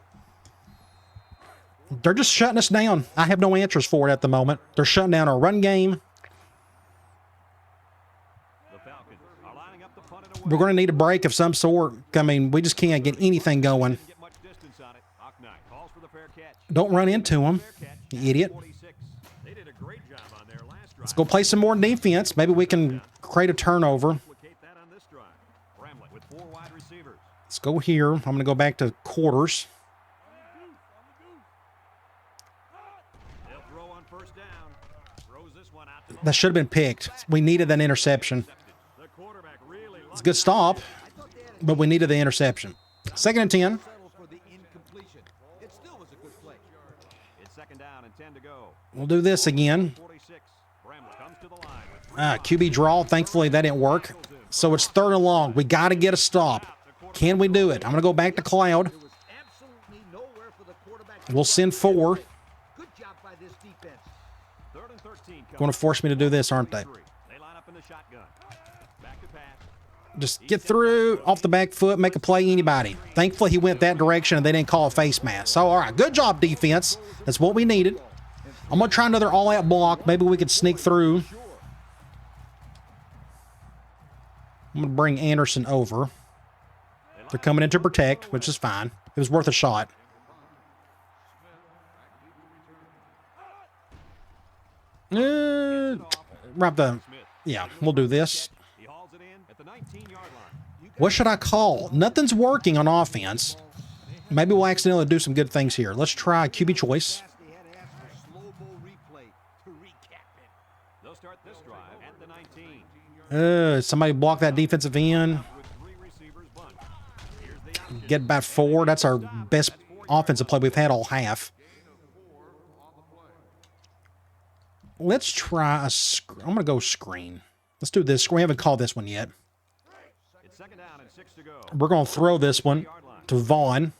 They're just shutting us down. I have no answers for it at the moment. They're shutting down our run game. We're going to need a break of some sort. I mean, we just can't get anything going. Don't run into them, you idiot. Let's go play some more defense. Maybe we can create a turnover. Let's go here. I'm going to go back to quarters. That should have been picked. We needed that interception. It's a good stop, but we needed the interception. 2nd and 10. We'll do this again. QB draw. Thankfully, that didn't work. So it's 3rd and long. We got to get a stop. Can we do it? I'm going to go back to Cloud. We'll send 4. Going to force me to do this, aren't they? Just get through, off the back foot, make a play, anybody. Thankfully, he went that direction and they didn't call a face mask. So, all right, good job, defense. That's what we needed. I'm going to try another all-out block. Maybe we could sneak through. I'm going to bring Anderson over. They're coming in to protect, which is fine. It was worth a shot. Yeah, we'll do this. What should I call? Nothing's working on offense. Maybe we'll accidentally do some good things here. Let's try QB choice. Somebody block that defensive end. Get about 4. That's our best offensive play we've had all half. Let's try I'm going to go screen. Let's do this. We haven't called this one yet. We're going to throw this one to Vaughn.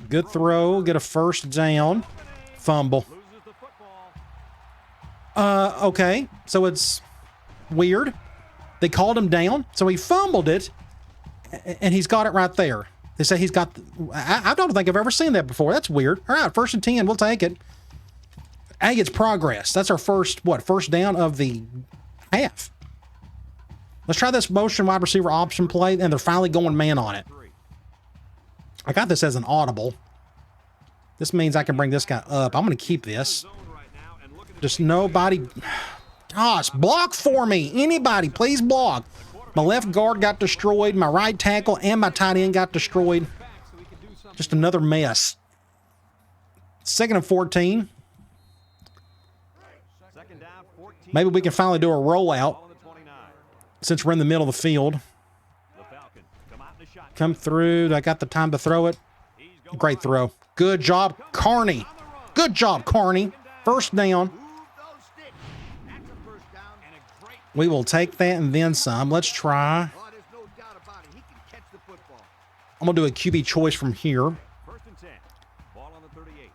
Good throw. Get a first down. Fumble. Okay. So it's weird. They called him down, so he fumbled it, and he's got it right there. They say he's got... I don't think I've ever seen that before. That's weird. All right, 1st and 10. We'll take it. Hey, it's progress. That's our first down of the half. Let's try this motion wide receiver option play, and they're finally going man on it. I got this as an audible. This means I can bring this guy up. I'm going to keep this. Just nobody... Gosh, block for me. Anybody, please block. My left guard got destroyed. My right tackle and my tight end got destroyed. Just another mess. 2nd and 14. Maybe we can finally do a rollout since we're in the middle of the field. Come through. I got the time to throw it. Great throw. Good job, Carney. Good job, Carney. 1st down. We will take that and then some. Let's try. I'm going to do a QB choice from here.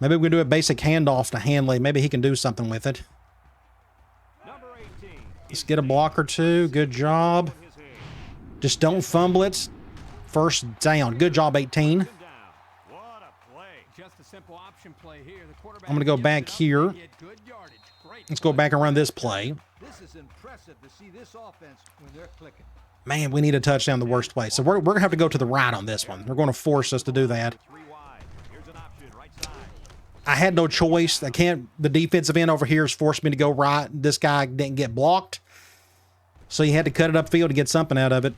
Maybe we can do a basic handoff to Hanley. Maybe he can do something with it. Let's get a block or 2. Good job. Just don't fumble it. 1st down. Good job, 18. I'm going to go back here. Let's go back and run this play. Man, we need a touchdown the worst way. So we're going to have to go to the right on this one. They're going to force us to do that. I had no choice. The defensive end over here has forced me to go right. This guy didn't get blocked. So you had to cut it upfield to get something out of it.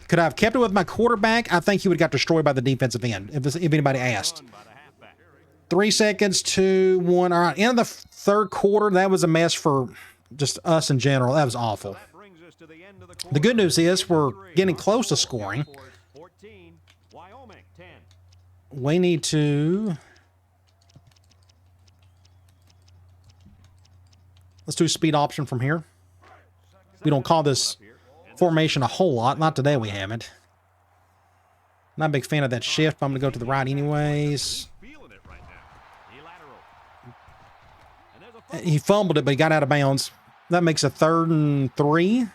Could I have kept it with my quarterback? I think he would have got destroyed by the defensive end, if anybody asked. 3 seconds, 2, 1. All right, end of the 3rd quarter. That was a mess for just us in general. That was awful. The good news is we're getting close to scoring. We need to... Let's do speed option from here. We don't call this formation a whole lot. Not today we haven't. Not a big fan of that shift, but I'm going to go to the right anyways. He fumbled it, but he got out of bounds. That makes a 3rd and 3.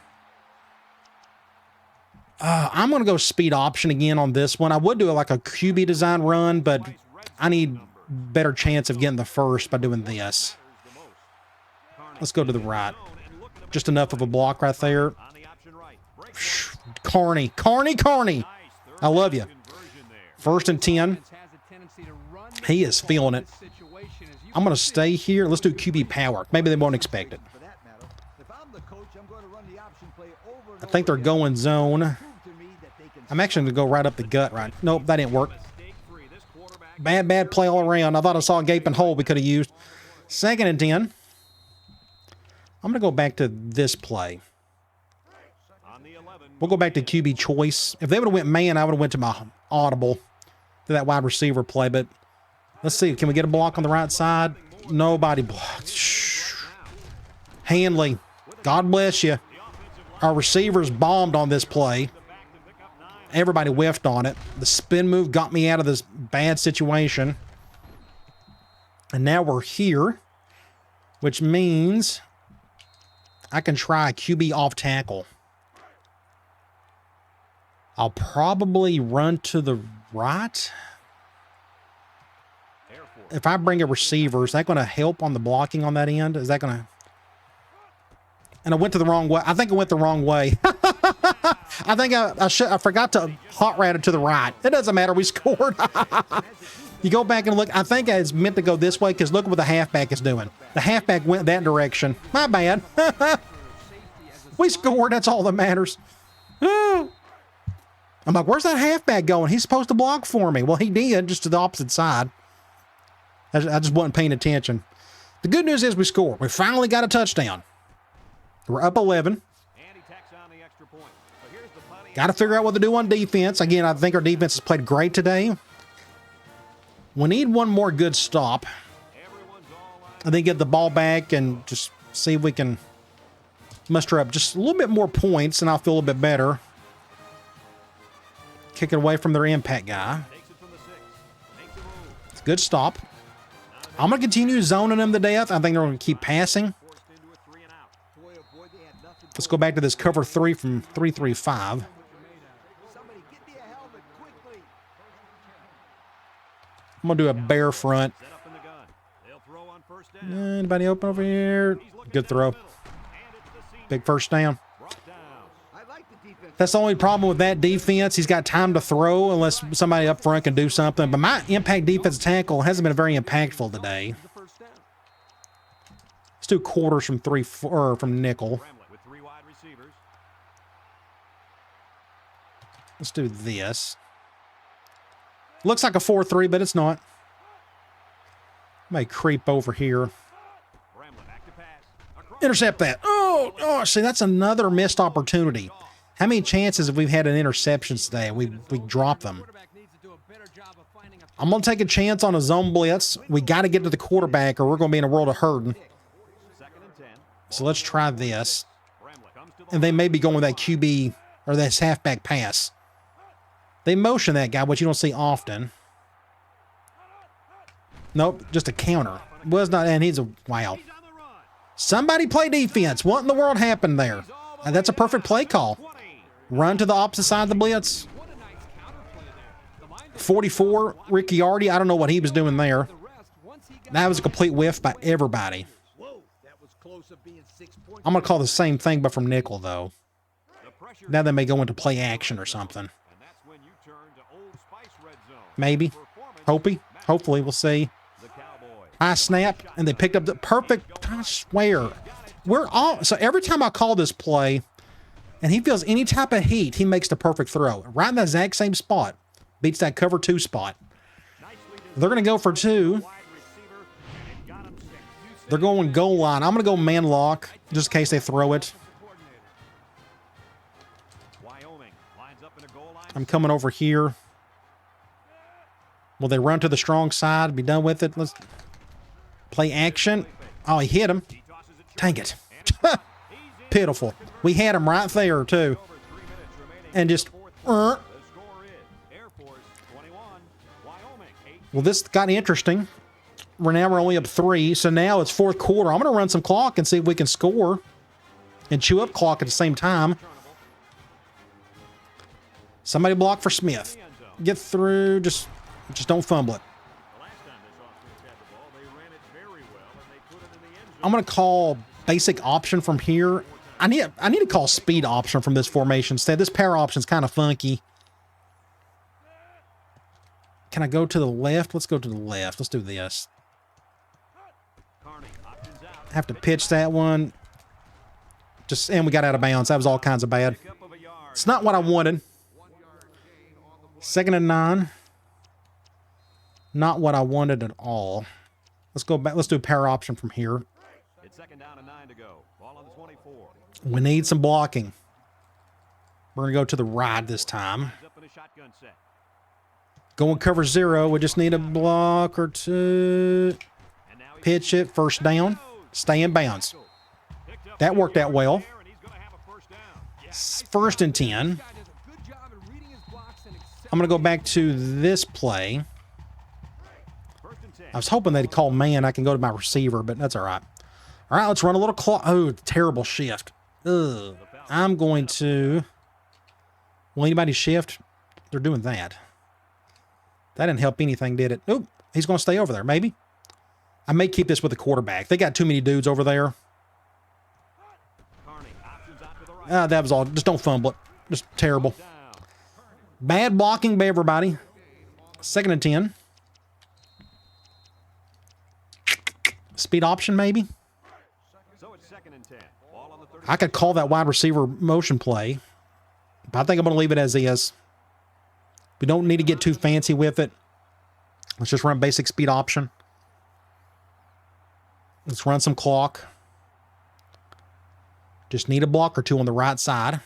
I'm going to go speed option again on this one. I would do like a QB design run, but I need better chance of getting the first by doing this. Let's go to the right. Just enough of a block right there. Carney. I love you. 1st and 10. He is feeling it. I'm going to stay here. Let's do QB power. Maybe they won't expect it. I think they're going zone. I'm actually going to go right up the gut, right? Nope, that didn't work. Bad play all around. I thought I saw a gaping hole we could have used. 2nd and 10. I'm going to go back to this play. We'll go back to QB choice. If they would have went man, I would have went to my audible to that wide receiver play, but Let's see. Can we get a block on the right side? Nobody blocked. Shh. Hanley, God bless you. Our receivers bombed on this play. Everybody whiffed on it. The spin move got me out of this bad situation. And now we're here, which means I can try a QB off tackle. I'll probably run to the right. If I bring a receiver, is that going to help on the blocking on that end? Is that going to... And I went to the wrong way. I think I went the wrong way. I think I forgot to hot rat it to the right. It doesn't matter. We scored. You go back and look. I think I was meant to go this way because look what the halfback is doing. The halfback went that direction. My bad. We scored. That's all that matters. I'm like, where's that halfback going? He's supposed to block for me. Well, he did, just to the opposite side. I just wasn't paying attention. The good news is we scored. We finally got a touchdown. We're up 11. Got to figure out what to do on defense. Again, I think our defense has played great today. We need one more good stop. I think get the ball back and just see if we can muster up just a little bit more points, and I'll feel a bit better. Kick it away from their impact guy. It's a good stop. I'm going to continue zoning them to death. I think they're going to keep passing. Let's go back to this cover 3 from 3-3-5. I'm going to do a bear front. Anybody open over here? Good throw. Big first down. That's the only problem with that defense. He's got time to throw unless somebody up front can do something. But my impact defensive tackle hasn't been very impactful today. Let's do quarters from from nickel. Let's do this. Looks like a 4-3, but it's not. May creep over here. Intercept that. Oh, see, that's another missed opportunity. How many chances have we had in interceptions today? We drop them. I'm going to take a chance on a zone blitz. We got to get to the quarterback or we're going to be in a world of hurting. So let's try this. And they may be going with that QB or that halfback pass. They motion that guy, which you don't see often. Nope, just a counter. Was not, and he's a, wow. Somebody play defense. What in the world happened there? And that's a perfect play call. Run to the opposite side of the blitz. 44, Ricciardi. I don't know what he was doing there. That was a complete whiff by everybody. I'm going to call the same thing, but from nickel, though. Now they may go into play action or something. Maybe. Hopefully, we'll see. I snap, and they picked up the perfect, I swear. We're all, so every time I call this play, and he feels any type of heat, he makes the perfect throw. Right in the exact same spot. Beats that cover 2 spot. They're going to go for 2. They're going goal line. I'm going to go man lock, just in case they throw it. I'm coming over here. Will they run to the strong side? Be done with it? Let's play action. Oh, he hit him. Dang it. Pitiful. We had him right there, too. And just... Well, this got interesting. We're only up 3, so now it's 4th quarter. I'm going to run some clock and see if we can score and chew up clock at the same time. Somebody block for Smith. Get through. Just don't fumble it. I'm going to call basic option from here. I need to call speed option from this formation instead. This power option is kind of funky. Can I go to the left? Let's go to the left. Let's do this. Have to pitch that one. And we got out of bounds. That was all kinds of bad. It's not what I wanted. 2nd and 9. Not what I wanted at all. Let's go back. Let's do power option from here. It's 2nd down and 9 to go. Ball on the 24. We need some blocking. We're going to go to the right this time. Going cover 0. We just need a block or two. Pitch it. First down. Stay in bounds. That worked out well. First and 10. I'm going to go back to this play. I was hoping they'd call man. I can go to my receiver, but that's all right. All right, let's run a little clock. Oh, terrible shift. Ugh. I'm going to... Will anybody shift? They're doing that. That didn't help anything, did it? Nope. He's going to stay over there, maybe. I may keep this with the quarterback. They got too many dudes over there. That was all. Just don't fumble it. Just terrible. Bad blocking by everybody. 2nd and 10. Speed option, maybe. I could call that wide receiver motion play, but I think I'm going to leave it as is. We don't need to get too fancy with it. Let's just run basic speed option. Let's run some clock. Just need a block or two on the right side.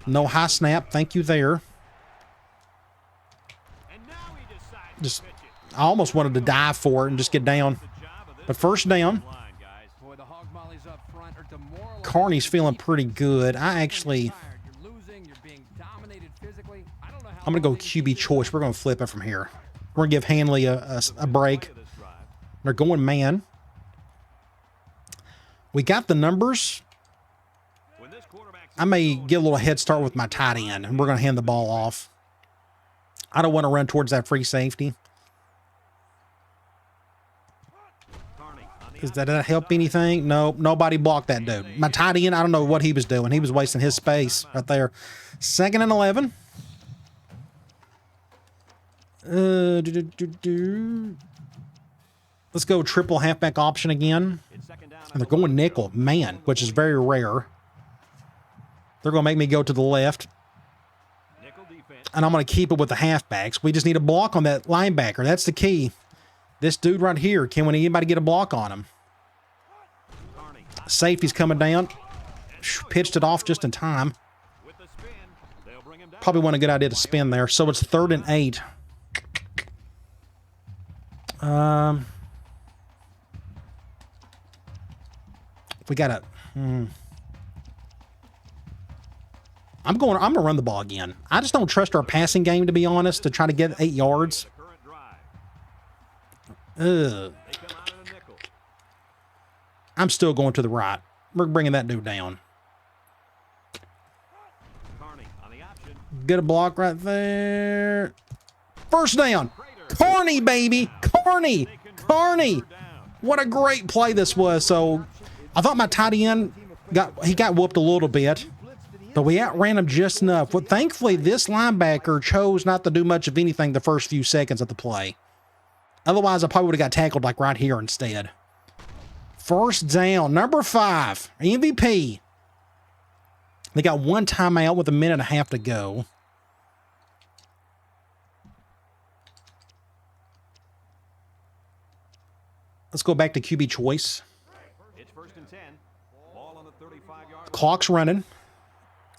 No high snap. Thank you there. Just, I almost wanted to dive for it and just get down. But first down. Carney's feeling pretty good. I'm going to go QB choice. We're going to flip it from here. We're going to give Hanley a break. They're going man. We got the numbers. I may get a little head start with my tight end, and we're going to hand the ball off. I don't want to run towards that free safety. Does that help anything? No, nobody blocked that dude. My tight end, I don't know what he was doing. He was wasting his space right there. 2nd and 11. Let's go triple halfback option again. And they're going nickel, man, which is very rare. They're going to make me go to the left. And I'm going to keep it with the halfbacks. We just need a block on that linebacker. That's the key. This dude right here, can anybody get a block on him? Safety's coming down. Pitched it off just in time. Probably wasn't a good idea to spin there. So it's 3rd and 8. We got to... I'm going to run the ball again. I just don't trust our passing game, to be honest, to try to get 8 yards. Ugh. I'm still going to the right. We're bringing that dude down. Get a block right there. First down. Carney, baby. Carney. Carney. What a great play this was. So I thought my tight end got whooped a little bit, but we outran him just enough. But thankfully, this linebacker chose not to do much of anything the first few seconds of the play. Otherwise, I probably would have got tackled like right here instead. First down, number 5, MVP. They got 1 timeout with 1.5 minutes to go. Let's go back to QB choice. It's 1st and 10. Ball on the 35-yard. Clock's running.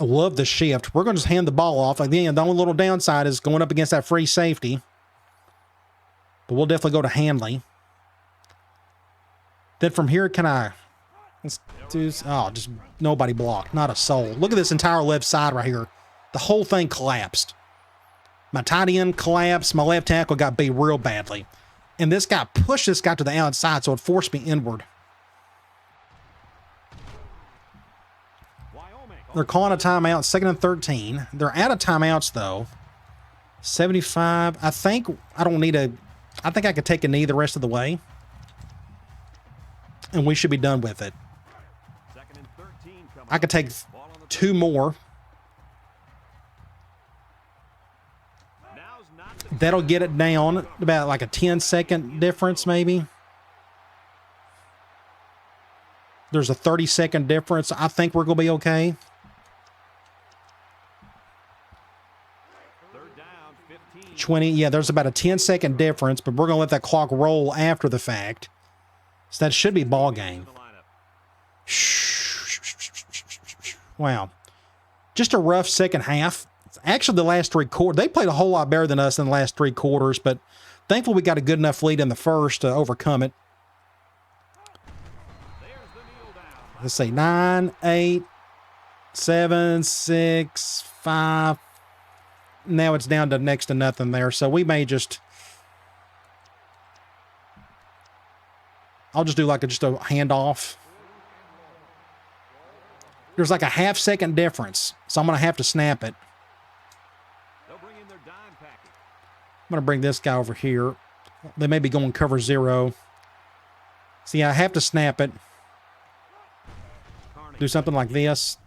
I love the shift. We're going to just hand the ball off. Again, the only little downside is going up against that free safety. But we'll definitely go to Hanley. Then from here, let's do this. Oh, just nobody blocked. Not a soul. Look at this entire left side right here. The whole thing collapsed. My tight end collapsed. My left tackle got beat real badly. And this guy pushed this guy to the outside, so it forced me inward. They're calling a timeout, 2nd and 13. They're out of timeouts, though. 75. I think I could take a knee the rest of the way. And we should be done with it. I could take 2 more. That'll get it down about like a 10-second difference, maybe. There's a 30-second difference. I think we're going to be okay. 20. Yeah, there's about a 10-second difference, but we're going to let that clock roll after the fact. So that should be ball game. Wow. Just a rough second half. Actually, the last 3 quarters, they played a whole lot better than us in the last 3 quarters, but thankfully we got a good enough lead in the first to overcome it. Let's see, 9, 8, 7, 6, 5. Now it's down to next to nothing there, so we may just... I'll just do like just a handoff. There's like a half-second difference, so I'm going to have to snap it. I'm going to bring this guy over here. They may be going cover 0. See, I have to snap it. Do something like this.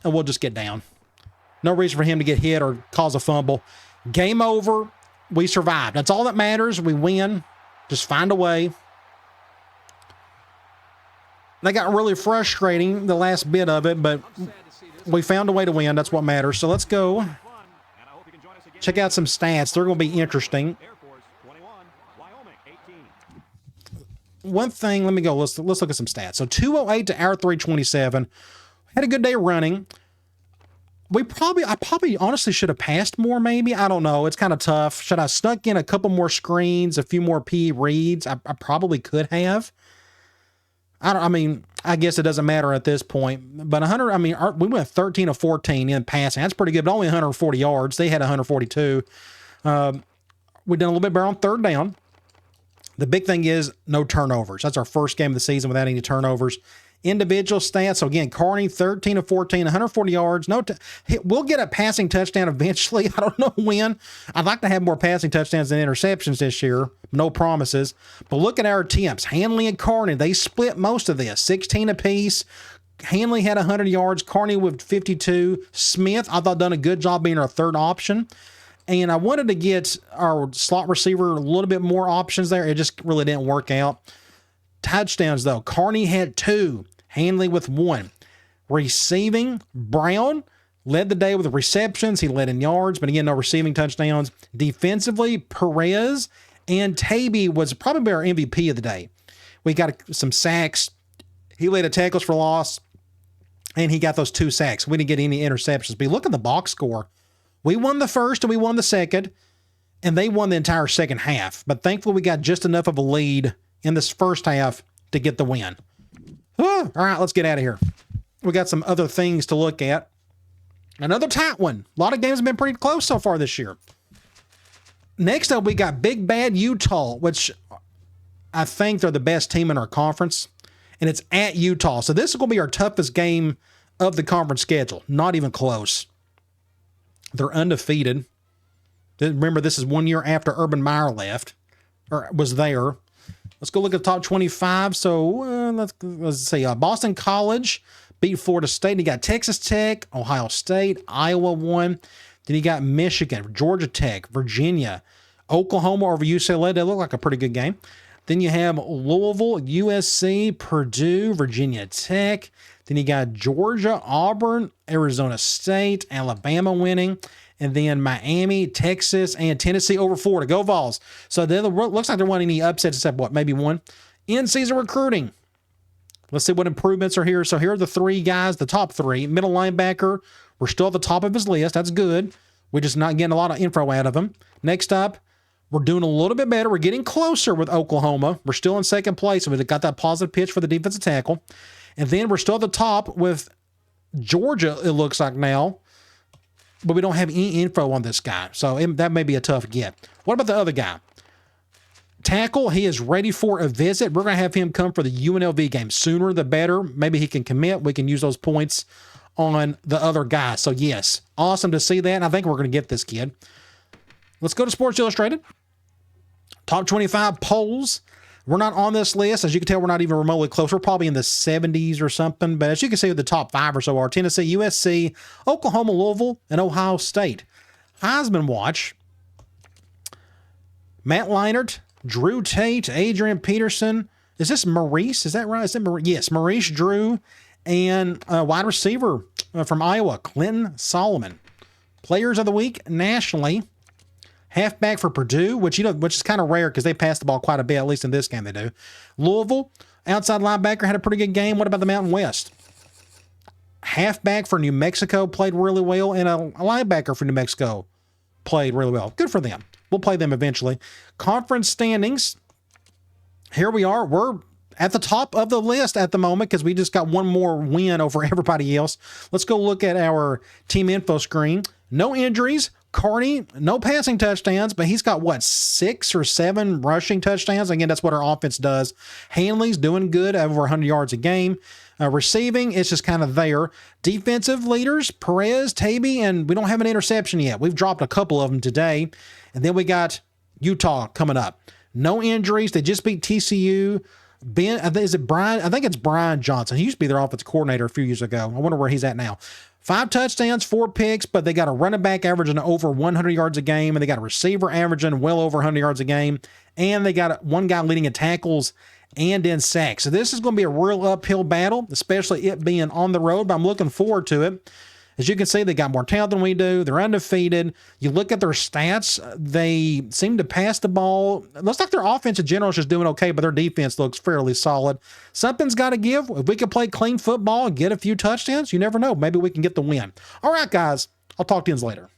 And we'll just get down. No reason for him to get hit or cause a fumble. Game over. We survived. That's all that matters. We win. Just find a way. That got really frustrating, the last bit of it, but we found a way to win. That's what matters. So let's go check out some stats. They're going to be interesting. One thing, let me go. Let's look at some stats. So 208 to our 327. Had a good day running. I probably honestly should have passed more, maybe. I don't know. It's kind of tough. Should I snuck in a couple more screens, a few more P reads? I probably could have. I guess it doesn't matter at this point. But 100, we went 13 of 14 in passing. That's pretty good, but only 140 yards. They had 142. We done a little bit better on third down. The big thing is no turnovers. That's our first game of the season without any turnovers. Individual stats. So again, Carney, 13 of 14, 140 yards. We'll get a passing touchdown eventually. I don't know when. I'd like to have more passing touchdowns than interceptions this year. No promises. But look at our attempts. Hanley and Carney, they split most of this. 16 apiece. Hanley had 100 yards. Carney with 52. Smith, I thought, done a good job being our third option. And I wanted to get our slot receiver a little bit more options there. It just really didn't work out. Touchdowns, though. Carney had 2. Hanley with 1. Receiving, Brown led the day with receptions. He led in yards, but again, no receiving touchdowns. Defensively, Perez and Tavy was probably our MVP of the day. We got some sacks. He led a tackles for loss, and he got those 2 sacks. We didn't get any interceptions. But look at the box score. We won the first and we won the second, and they won the entire second half. But thankfully, we got just enough of a lead in this first half to get the win. All right, let's get out of here. We got some other things to look at. Another tight one. A lot of games have been pretty close so far this year. Next up, we got Big Bad Utah, which I think they're the best team in our conference, and it's at Utah. So this is going to be our toughest game of the conference schedule. Not even close. They're undefeated. Remember, this is 1 year after Urban Meyer left, or was there. Let's go look at the top 25. So let's see. Boston College beat Florida State. You got Texas Tech, Ohio State, Iowa won. Then you got Michigan, Georgia Tech, Virginia, Oklahoma over UCLA. They look like a pretty good game. Then you have Louisville, USC, Purdue, Virginia Tech. Then you got Georgia, Auburn, Arizona State, Alabama winning. And then Miami, Texas, and Tennessee over Florida. Go Vols. So it looks like there weren't any upsets except what? Maybe one. In-season recruiting. Let's see what improvements are here. So here are the 3 guys, the top 3. Middle linebacker, we're still at the top of his list. That's good. We're just not getting a lot of info out of him. Next up, we're doing a little bit better. We're getting closer with Oklahoma. We're still in second place. We've got that positive pitch for the defensive tackle. And then we're still at the top with Georgia, it looks like now. But we don't have any info on this guy. So that may be a tough get. What about the other guy? Tackle, he is ready for a visit. We're going to have him come for the UNLV game. Sooner the better. Maybe he can commit. We can use those points on the other guy. So yes, awesome to see that. And I think we're going to get this kid. Let's go to Sports Illustrated. Top 25 polls. We're not on this list. As you can tell, we're not even remotely close. We're probably in the 70s or something. But as you can see, the top 5 or so are Tennessee, USC, Oklahoma, Louisville, and Ohio State. Heisman watch. Matt Leinart, Drew Tate, Adrian Peterson. Is this Maurice? Is that right? Is it Maurice? Yes, Maurice Drew, and wide receiver from Iowa, Clinton Solomon. Players of the week nationally. Halfback for Purdue, which is kind of rare because they pass the ball quite a bit, at least in this game they do. Louisville, outside linebacker, had a pretty good game. What about the Mountain West? halfback for New Mexico played really well, and a linebacker for New Mexico played really well. Good for them. We'll play them eventually. Conference standings. Here we are. We're at the top of the list at the moment because we just got one more win over everybody else. Let's go look at our team info screen. No injuries. Carney, no passing touchdowns, but he's got, what, 6 or 7 rushing touchdowns? Again, that's what our offense does. Hanley's doing good, over 100 yards a game. Receiving, it's just kind of there. Defensive leaders, Perez, Tavy, and we don't have an interception yet. We've dropped a couple of them today. And then we got Utah coming up. No injuries. They just beat TCU. Is it Brian? I think it's Brian Johnson. He used to be their offensive coordinator a few years ago. I wonder where he's at now. 5 touchdowns, 4 picks, but they got a running back averaging over 100 yards a game, and they got a receiver averaging well over 100 yards a game, and they got one guy leading in tackles and in sacks. So this is going to be a real uphill battle, especially it being on the road, but I'm looking forward to it. As you can see, they got more talent than we do. They're undefeated. You look at their stats, they seem to pass the ball. It looks like their offense in general is just doing okay, but their defense looks fairly solid. Something's got to give. If we can play clean football and get a few touchdowns, you never know. Maybe we can get the win. All right, guys. I'll talk to you later.